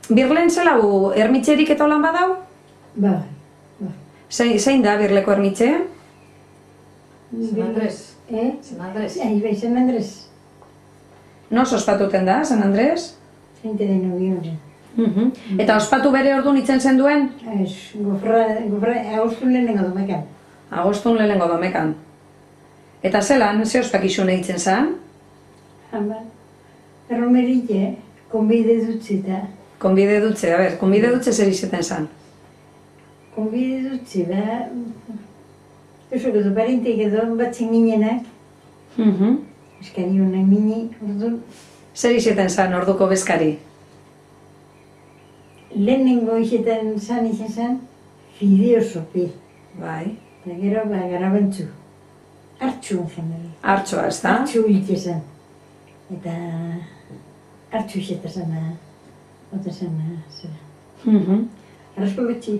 Birlen zelau ermitxerik eta holan badau? Bai. Zein da Birleko ermitxe? San Andres. San Andres. Bai, San Andres. Nos ospatuten da, San Andres? 30 de noviembre. Eta ospatu bere orduan itzen zen duen? Ez, agostun lehenengo domekan. Agostun lehenengo domekan. Eta zelan, ze ospakizune itzen zen? Romerille, konbide dutzi da. Konbide dutze, a ber, konbide dutze zer izeten zen? Konbide dutzi da... Eso edo parenteik edo batzen ginenak. Eskari honak mini, ordu... Zer izeten zen orduko bezkari? Lehenengo izeten zen, fideo sopi. Bai. Eta gero, garabantzu. Artxu genero. Artxoa, ez da? Artxu hiltze zen. Eta... Artxu izeta zen, ota zen, zera. Arrasko betxi.